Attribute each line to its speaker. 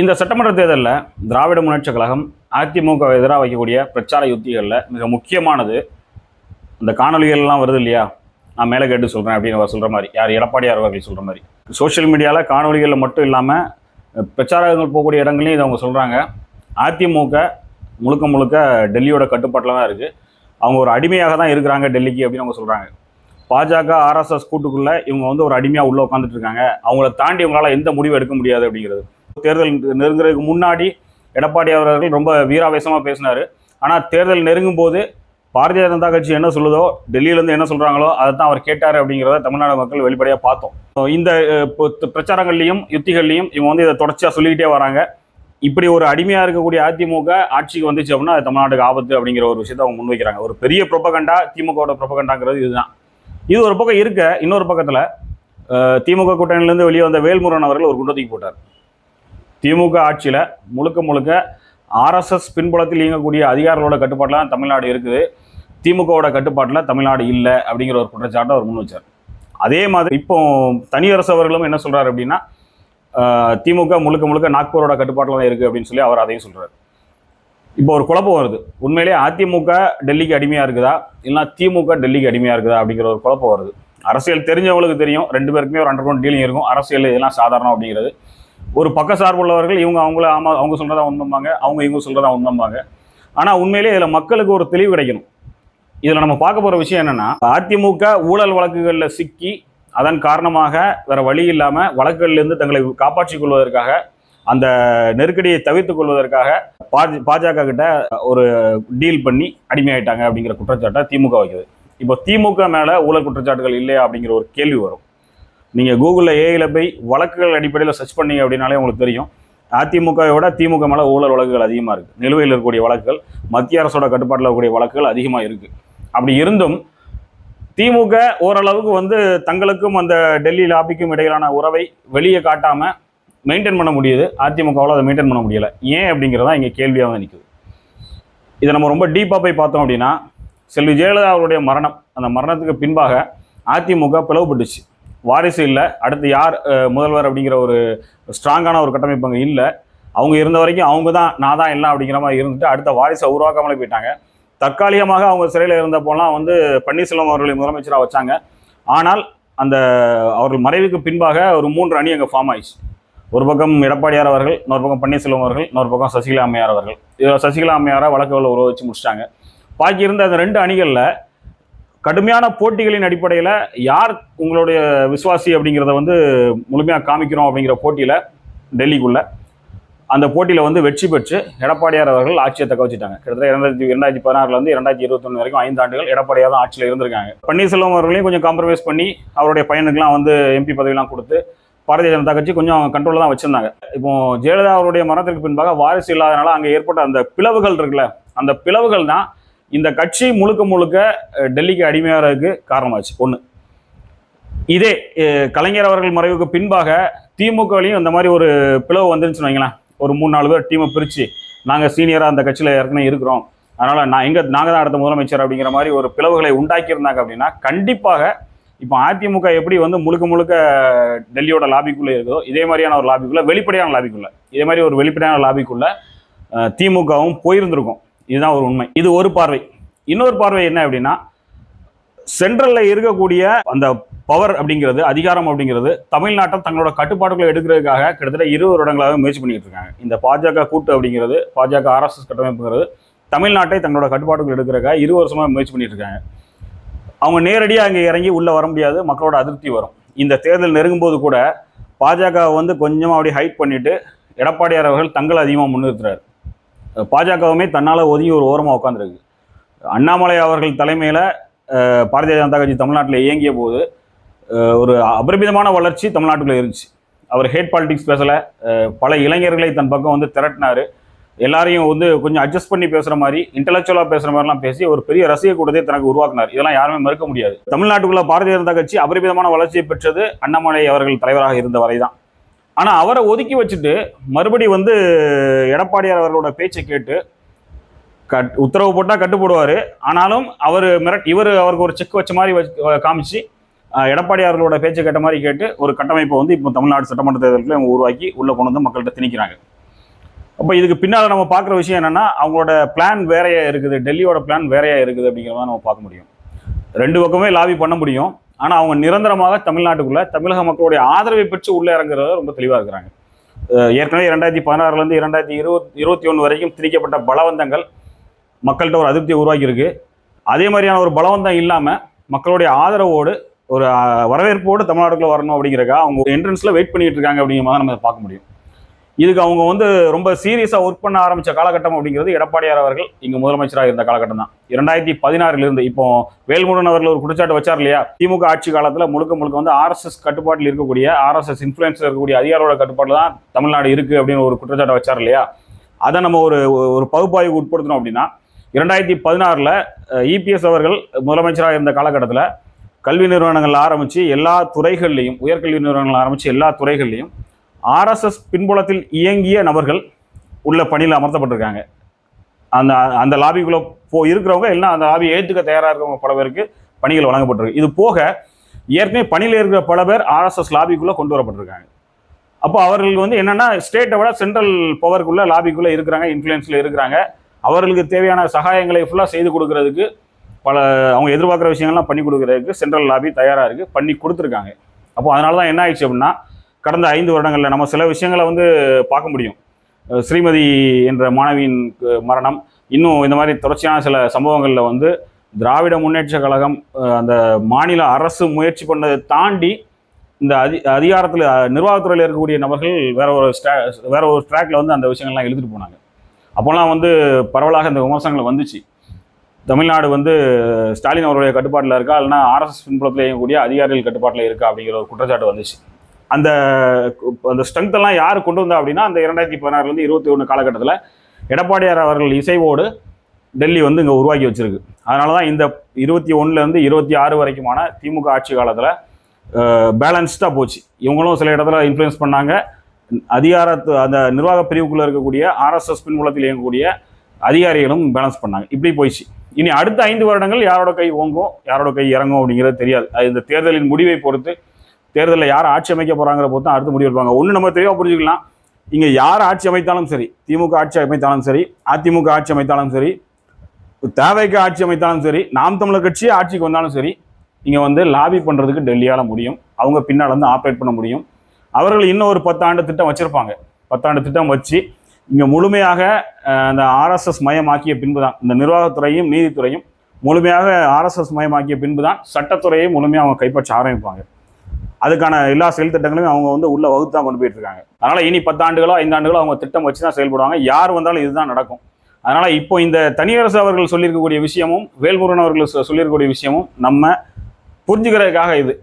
Speaker 1: இந்த சட்டமன்ற தேர்தலில் திராவிட முன்னேற்றக் கழகம் அதிமுக எதிராக வைக்கக்கூடிய பிரச்சார யுத்திகளில் மிக முக்கியமானது இந்த காணொலிகள்லாம் வருது இல்லையா. நான் மேலே கேட்டு சொல்கிறேன் அப்படின்னு அவர் சொல்கிற மாதிரி, யார் எடப்பாடியார் அவர்கள் சொல்கிற மாதிரி சோஷியல் மீடியாவில் காணொலிகளில் மட்டும் இல்லாமல் பிரச்சாரங்கள் போகக்கூடிய இடங்களையும் இதை அவங்க சொல்கிறாங்க. அதிமுக முழுக்க முழுக்க டெல்லியோட கட்டுப்பாட்டில் தான் இருக்குது, அவங்க ஒரு அடிமையாக தான் இருக்கிறாங்க டெல்லிக்கு அப்படின்னு அவங்க சொல்கிறாங்க. பாஜக ஆர்எஸ்எஸ் கூட்டுக்குள்ளே இவங்க வந்து ஒரு அடிமையாக உள்ளே உட்காந்துட்டு இருக்காங்க, அவங்கள தாண்டி இவங்களால் எந்த முடிவு எடுக்க முடியாது அப்படிங்கிறது. தேர்தல் நெருங்குறதுக்கு முன்னாடி எடப்பாடி அவர்கள் ரொம்ப வீராவேசமாக பேசினார். ஆனால் தேர்தல் நெருங்கும் போது பாரதிய ஜனதா கட்சி என்ன சொல்லுதோ, டெல்லியிலேருந்து என்ன சொல்கிறாங்களோ அதை தான் அவர் கேட்டார் அப்படிங்கிறத தமிழ்நாடு மக்கள் வெளிப்படையாக பார்த்தோம். இந்த பிரச்சாரங்கள்லையும் யுத்திகள்லையும் இவங்க வந்து இதை தொடர்ச்சியாக சொல்லிக்கிட்டே வராங்க. இப்படி ஒரு அடிமையாக இருக்கக்கூடிய அதிமுக ஆட்சிக்கு வந்துச்சு அப்படின்னா அது தமிழ்நாட்டுக்கு ஆபத்து அப்படிங்கிற ஒரு விஷயத்தை அவங்க முன்வைக்கிறாங்க. ஒரு பெரிய ப்ரொபகண்டா திமுகவோட ப்ரொபகண்டாங்கிறது இதுதான். இது ஒரு பக்கம் இருக்க, இன்னொரு பக்கத்தில் திமுக கூட்டணியிலேருந்து வெளியே வந்த வேல்முருகன் அவர்கள் ஒரு குண்டத்துக்கு போட்டார். திமுக ஆட்சியில் முழுக்க முழுக்க ஆர்எஸ்எஸ் பின்புலத்தில் இயங்கக்கூடிய அதிகாரிகளோட கட்டுப்பாட்டில் தான் தமிழ்நாடு இருக்குது, திமுகவோட கட்டுப்பாட்டில் தமிழ்நாடு இல்லை அப்படிங்கிற ஒரு குற்றச்சாட்டை அவர் முன் வச்சார். அதே மாதிரி இப்போ தனியரசு அவர்களும் என்ன சொல்கிறார் அப்படின்னா, திமுக முழுக்க முழுக்க நாக்பூரோட கட்டுப்பாட்டில் தான் இருக்குது அப்படின்னு சொல்லி அவர் அதையும் சொல்கிறார். இப்போ ஒரு குழப்பம் வருது, உண்மையிலே அதிமுக டெல்லிக்கு அடிமையாக இருக்குதா இல்லைனா திமுக டெல்லிக்கு அடிமையாக இருக்குதா அப்படிங்கிற ஒரு குழப்பம் வருது. அரசியல் தெரிஞ்சவங்களுக்கு தெரியும், ரெண்டு பேருக்குமே ஒரு அண்டர்கிரவுண்ட் டீலிங் இருக்கும். அரசியல் இதெல்லாம் சாதாரணம் அப்படிங்கிறது. ஒரு பக்க சார்புள்ளவர்கள் இவங்க அவங்க சொல்கிறதா உண்மைம்பாங்க, அவங்க இவங்க சொல்கிறதா உண்மைம்பாங்க. ஆனால் உண்மையிலே இதில் மக்களுக்கு ஒரு தெளிவு கிடைக்கணும். இதில் நம்ம பார்க்க போகிற விஷயம் என்னென்னா, அதிமுக ஊழல் வழக்குகளில் சிக்கி அதன் காரணமாக வேறு வழி இல்லாமல் வழக்குகளிலிருந்து தங்களை காப்பாற்றிக் கொள்வதற்காக, அந்த நெருக்கடியை தவிர்த்து கொள்வதற்காக பாஜக கிட்ட ஒரு டீல் பண்ணி அடிமையாயிட்டாங்க அப்படிங்கிற குற்றச்சாட்டை திமுக வைக்குது. இப்போ திமுக மேலே ஊழல் குற்றச்சாட்டுகள் இல்லையா அப்படிங்கிற ஒரு கேள்வி வரும். நீங்கள் கூகுளில் ஏஐயில் போய் வழக்குகள் அடிப்படையில் சர்ச் பண்ணீங்க அப்படின்னாலே உங்களுக்கு தெரியும், அதிமுகவோட திமுக மேலே ஊழல் வழக்குகள் அதிகமாக இருக்குது. நிலுவையில் இருக்கக்கூடிய வழக்குகள், மத்திய அரசோட கட்டுப்பாட்டில் இருக்கக்கூடிய வழக்குகள் அதிகமாக இருக்குது. அப்படி இருந்தும் திமுக ஓரளவுக்கு வந்து தங்களுக்கும் அந்த டெல்லி லாபிக்கும் இடையிலான உறவை வெளியே காட்டாமல் மெயின்டைன் பண்ண முடியுது, அதிமுகவால் அதை மெயின்டைன் பண்ண முடியலை. ஏன் அப்படிங்கிறதான் இங்கே கேள்வியாக வந்து நிற்குது. இதை நம்ம ரொம்ப டீப்பாக போய் பார்த்தோம் அப்படின்னா, செல்வி ஜெயலலிதா அவருடைய மரணம், அந்த மரணத்துக்கு பின்பாக அதிமுக பிளவுபட்டுச்சு. வாரிசு இல்லை, அடுத்து யார் முதல்வர் அப்படிங்கிற ஒரு ஸ்ட்ராங்கான ஒரு கட்டமைப்பு அங்கே இல்லை. அவங்க இருந்த வரைக்கும் அவங்க தான் நான் தான் எல்லாம் அப்படிங்கிற மாதிரி இருந்துட்டு அடுத்த வாரிசை உருவாக்காமலே போயிட்டாங்க. தற்காலிகமாக அவங்க சிறையில் இருந்தப்போலாம் வந்து பன்னீர்செல்வம் அவர்களை முதலமைச்சராக வச்சாங்க. ஆனால் அந்த அவர்கள் மறைவுக்கு பின்பாக ஒரு 3 அணி அங்கே ஃபார்ம் ஆயிடுச்சு. ஒரு பக்கம் எடப்பாடியார் அவர்கள், இன்னொரு பக்கம் பன்னீர்செல்வம் அவர்கள், இன்னொரு பக்கம் சசிகலா அம்மையார் அவர்கள். இதில் சசிகலா அம்மையாரை வழக்குகளில் உறவு வச்சு முடிச்சிட்டாங்க. பாக்கி இருந்த அந்த 2 அணிகளில் கடுமையான போட்டிகளின் அடிப்படையில் யார் உங்களுடைய விசுவாசி அப்படிங்கிறத வந்து முழுமையாக காமிக்கிறோம் அப்படிங்கிற போட்டியில் டெல்லிக்குள்ள அந்த போட்டியில் வந்து வெற்றி பெற்று எடப்பாடியார் அவர்கள் ஆட்சியை தக்க வச்சுட்டாங்க. கிட்டத்தட்ட 2016 2021 வரைக்கும் 5 ஆண்டுகள் எடப்பாடியார் தான் ஆட்சியில் இருந்திருக்காங்க. பன்னீர்செல்வம் அவர்களையும் கொஞ்சம் காம்ப்ரமைஸ் பண்ணி அவருடைய பையனுக்கெல்லாம் வந்து எம்பி பதவியெல்லாம் கொடுத்து பாரதிய ஜனதா கட்சி கொஞ்சம் கண்ட்ரோலில் தான் வச்சுருந்தாங்க. இப்போ ஜெயலலிதா அவருடைய மரணத்திற்கு பின்பாக வாரிசு இல்லாதனால அங்கே ஏற்பட்ட அந்த பிளவுகள் இருக்குல்ல, அந்த பிளவுகள் தான் இந்த கட்சி முழுக்க முழுக்க டெல்லிக்கு அடிமையாகிறதுக்கு காரணமாச்சு. ஒன்று, இதே கலைஞர் அவர்கள் மறைவுக்கு பின்பாக திமுகவிலையும் இந்த மாதிரி ஒரு பிளவு வந்துருந்துச்சுன்னு வைங்களேன். ஒரு 3-4 பேர் டீமை பிரித்து நாங்கள் சீனியராக அந்த கட்சியில் ஏற்கனவே இருக்கிறோம், அதனால் நாங்கள் தான் அடுத்த முதலமைச்சர் அப்படிங்கிற மாதிரி ஒரு பிளவுகளை உண்டாக்கியிருந்தாங்க அப்படின்னா கண்டிப்பாக இப்போ அதிமுக எப்படி வந்து முழுக்க முழுக்க டெல்லியோட லாபிக்குள்ளே இருக்குதோ இதே மாதிரியான ஒரு லாபிக்குள்ளே, வெளிப்படையான லாபிக்குள்ளே, இதே மாதிரி ஒரு வெளிப்படையான லாபிக்குள்ளே திமுகவும் போயிருந்திருக்கும். இதுதான் ஒரு உண்மை. இது ஒரு பார்வை. இன்னொரு பார்வை என்ன அப்படின்னா, சென்ட்ரலில் இருக்கக்கூடிய அந்த பவர் அப்படிங்கிறது, அதிகாரம் அப்படிங்கிறது தமிழ்நாட்டை தங்களோட கட்டுப்பாடுகளை எடுக்கிறதுக்காக கிட்டத்தட்ட 20 வருடங்களாக முயற்சி பண்ணிட்டு இருக்காங்க. இந்த பாஜக கூட்டு அப்படிங்கிறது, பாஜக ஆர்எஸ்எஸ் கட்டமைப்புங்கிறது தமிழ்நாட்டை தங்களோட கட்டுப்பாடுகள் எடுக்கிறதுக்காக 20 வருஷமாக முயற்சி பண்ணிட்டு இருக்காங்க. அவங்க நேரடியாக அங்கே இறங்கி உள்ளே வர முடியாது, மக்களோட அதிருப்தி வரும். இந்த தேர்தல் நெருங்கும்போது கூட பாஜக வந்து கொஞ்சமாக அப்படி ஹைட் பண்ணிட்டு எடப்பாடியார் அவர்கள் தங்களை அதிகமாக முன்னிறுத்துறாரு. பாஜகவுமே தன்னால் ஒதுங்கி ஒரு ஓரமாக உட்காந்துருக்கு. அண்ணாமலை அவர்கள் தலைமையில் பாரதிய ஜனதா கட்சி தமிழ்நாட்டில் இயங்கிய போது ஒரு அபரிமிதமான வளர்ச்சி தமிழ்நாட்டுக்குள்ளே இருந்துச்சு. அவர் ஹேட் பாலிடிக்ஸ் பேசலை, பல இளைஞர்களை தன் பக்கம் வந்து திரட்டினார். எல்லாரையும் வந்து கொஞ்சம் அட்ஜஸ்ட் பண்ணி பேசுகிற மாதிரி, இன்டெலெக்சுவலாக பேசுகிற மாதிரிலாம் பேசி ஒரு பெரிய ரசிக கூட்டத்தை தனக்கு உருவாக்கினார். இதெல்லாம் யாருமே மறுக்க முடியாது. தமிழ்நாட்டுக்குள்ள பாரதிய ஜனதா கட்சி அபரிமிதமான வளர்ச்சியை பெற்றது அண்ணாமலை அவர்கள் தலைவராக இருந்த வரை தான். ஆனால் அவரை ஒதுக்கி வச்சுட்டு மறுபடி வந்து எடப்பாடியார் அவர்களோட பேச்சை கேட்டு உத்தரவு போட்டால் கட்டுப்படுவார். ஆனாலும் இவர் அவருக்கு ஒரு செக் வச்ச மாதிரி காமிச்சு எடப்பாடியார்களோட பேச்சை கேட்ட மாதிரி கேட்டு ஒரு கட்டமைப்பை வந்து இப்போ தமிழ்நாடு சட்டமன்ற தேர்தலுக்குள்ள உருவாக்கி உள்ளே கொண்டு வந்து மக்கள்கிட்ட திணிக்கிறாங்க. அப்போ இதுக்கு பின்னால் நம்ம பார்க்குற விஷயம் என்னன்னா, அவங்களோட பிளான் வேறையா இருக்குது, டெல்லியோட பிளான் வேறையா இருக்குது அப்படிங்கிற மாதிரி நம்ம பார்க்க முடியும். ரெண்டு பக்கமே லாபி பண்ண முடியும். ஆனால் அவங்க நிரந்தரமாக தமிழ்நாட்டுக்குள்ள தமிழக மக்களுடைய ஆதரவை பெற்று உள்ளே இறங்குறத ரொம்ப தெளிவாக இருக்கிறாங்க. ஏற்கனவே 2016 2021 வரைக்கும் திணிக்கப்பட்ட பலவந்தங்கள் மக்கள்கிட்ட ஒரு அதிருப்தியை உருவாக்கியிருக்கு. அதே மாதிரியான ஒரு பலவந்தம் இல்லாமல் மக்களுடைய ஆதரவோடு ஒரு வரவேற்போடு தமிழ்நாட்டுக்குள்ள வரணும் அப்படிங்கிறக்கா அவங்க என்ட்ரன்ஸில் வெயிட் பண்ணிட்டு இருக்காங்க அப்படிங்கிற மாதிரி நம்ம பார்க்க முடியும். இதுக்கு அவங்க வந்து ரொம்ப சீரியஸாக ஒர்க் பண்ண ஆரம்பித்த காலகட்டம் அப்படிங்கிறது எடப்பாடியார் அவர்கள் இங்கே முதலமைச்சராக இருந்த காலகட்டம் தான். 2016 இப்போ வேல்முருகன் அவர்கள் ஒரு குற்றச்சாட்டு வச்சார் இல்லையா, திமுக ஆட்சி காலத்தில் முழுக்க முழுக்க வந்து RSS கட்டுப்பாட்டில் இருக்கக்கூடிய, RSS இன்ஃப்ளூயன்ஸில் இருக்கக்கூடிய அதிகாரோட கட்டுப்பாட்டில் தான் தமிழ்நாடு இருக்குது அப்படின்னு ஒரு குற்றச்சாட்டை வச்சார் இல்லையா. அதை நம்ம ஒரு பகுப்பாய்வு உட்படுத்தணும் அப்படின்னா, 2016 EPS அவர்கள் முதலமைச்சராக இருந்த காலகட்டத்தில் கல்வி நிறுவனங்கள் ஆரம்பித்து எல்லா துறைகள்லையும், உயர்கல்வி நிறுவனங்கள் ஆரம்பித்து எல்லா துறைகள்லையும் RSS பின்புலத்தில் இயங்கிய நபர்கள் உள்ள பணியில் அமர்த்தப்பட்டிருக்காங்க. அந்த அந்த லாபிக்குள்ளே இருக்கிறவங்க எல்லாம் அந்த லாபி ஏற்றுக்க தயாராக இருக்கிறவங்க பல பேருக்கு பணிகள் வழங்கப்பட்டிருக்கு. இது போக ஏற்கனவே பணியில் இருக்கிற பல பேர் RSS லாபிக்குள்ளே கொண்டு வரப்பட்டிருக்காங்க. அப்போ அவர்களுக்கு வந்து என்னென்னா, ஸ்டேட்டை விட சென்ட்ரல் பவருக்குள்ளே லாபிக்குள்ளே இருக்கிறாங்க, இன்ஃப்ளூயன்ஸில் இருக்கிறாங்க. அவர்களுக்கு தேவையான சகாயங்களை ஃபுல்லாக செய்து கொடுக்கறதுக்கு, பல அவங்க எதிர்பார்க்குற விஷயங்கள்லாம் பண்ணி கொடுக்கறதுக்கு சென்ட்ரல் லாபி தயாராக இருக்குது, பண்ணி கொடுத்துருக்காங்க. அப்போ அதனால தான் என்ன ஆயிடுச்சு அப்படின்னா, கடந்த 5 வருடங்களில் நம்ம சில விஷயங்களை வந்து பார்க்க முடியும். ஸ்ரீமதி என்ற மாணவியின் மரணம், இன்னும் இந்த மாதிரி தொடர்ச்சியான சில சம்பவங்களில் வந்து திராவிட முன்னேற்ற கழகம் அந்த மாநில அரசு முயற்சி பண்ணதை தாண்டி இந்த அதிகாரத்தில் நிர்வாகத்துறையில் இருக்கக்கூடிய நபர்கள் வேற ஒரு ட்ராக்ல வந்து அந்த விஷயங்கள்லாம் எழுதிட்டு போனாங்க. அப்போல்லாம் வந்து பரவலாக இந்த விமர்சனங்கள் வந்துச்சு. தமிழ்நாடு வந்து ஸ்டாலின் அவருடைய கட்டுப்பாட்டில் இருக்கா, இல்லைனா RSS பின்புலத்தில் இயங்கக்கூடிய அதிகாரிகள் கட்டுப்பாட்டில் இருக்கா அப்படிங்கிற ஒரு குற்றச்சாட்டு வந்துச்சு. அந்த ஸ்ட்ரென்த் எல்லாம் யார் கொண்டு வந்தா அப்படின்னா, அந்த 2016 21 காலகட்டத்தில் எடப்பாடியார் அவர்கள் இசைவோடு டெல்லி வந்து இங்கே உருவாக்கி வச்சிருக்கு. அதனால தான் இந்த 21 26 வரைக்குமான திமுக ஆட்சி காலத்தில் பேலன்ஸ்டாக போச்சு. இவங்களும் சில இடத்துல இன்ஃப்ளூயன்ஸ் பண்ணாங்க, அந்த நிர்வாக பிரிவுக்குள்ளே இருக்கக்கூடிய RSS பின்புலத்தில் இயங்கக்கூடிய அதிகாரிகளும் பேலன்ஸ் பண்ணாங்க. இப்படி போயிடுச்சு. இனி அடுத்த 5 வருடங்கள் யாரோட கை ஓங்கும், யாரோட கை இறங்கும் அப்படிங்கிறது தெரியாது. அது இந்த தேர்தலின் முடிவை பொறுத்து, தேர்தலில் யார் ஆட்சி அமைக்க போகிறாங்கிற பொறுத்து தான் அடுத்து முடிவு எடுப்பாங்க. ஒன்று நம்ம தெளிவாக புரிஞ்சுக்கலாம், இங்கே யார் ஆட்சி அமைத்தாலும் சரி, திமுக ஆட்சி அமைத்தாலும் சரி, அதிமுக ஆட்சி அமைத்தாலும் சரி, தேவைக்கு ஆட்சி அமைத்தாலும் சரி, நாம் தமிழர் கட்சி ஆட்சிக்கு வந்தாலும் சரி, இங்கே வந்து லாபி பண்ணுறதுக்கு டெல்லியால் முடியும். அவங்க பின்னால் வந்து ஆப்ரேட் பண்ண முடியும். அவர்கள் இன்னும் ஒரு 10 ஆண்டு திட்டம் வச்சுருப்பாங்க. 10 ஆண்டு திட்டம் வச்சு இங்கே முழுமையாக அந்த RSS மயமாக்கிய பின்பு தான், இந்த நிர்வாகத்துறையும் நீதித்துறையும் முழுமையாக RSS மயமாக்கிய பின்பு தான் சட்டத்துறையை முழுமையாக அவங்க கைப்பற்ற ஆரம்பிப்பாங்க. அதுக்கான எல்லா செயல் திட்டங்களையும் அவங்க வந்து உள்ள வகுத்து தான் கொண்டு போயிட்டு இருக்காங்க. அதனால இனி 10 ஆண்டுகளோ 5 ஆண்டுகளோ அவங்க திட்டம் வச்சு தான் செயல்படுவாங்க. யார் வந்தாலும் இதுதான் நடக்கும். அதனால இப்போ இந்த தனியரசு அவர்கள் சொல்லியிருக்கக்கூடிய விஷயமும், வேல்முருகன் அவர்கள் சொல்லியிருக்கக்கூடிய விஷயமும் நம்ம புரிஞ்சுக்கிறதுக்காக இது.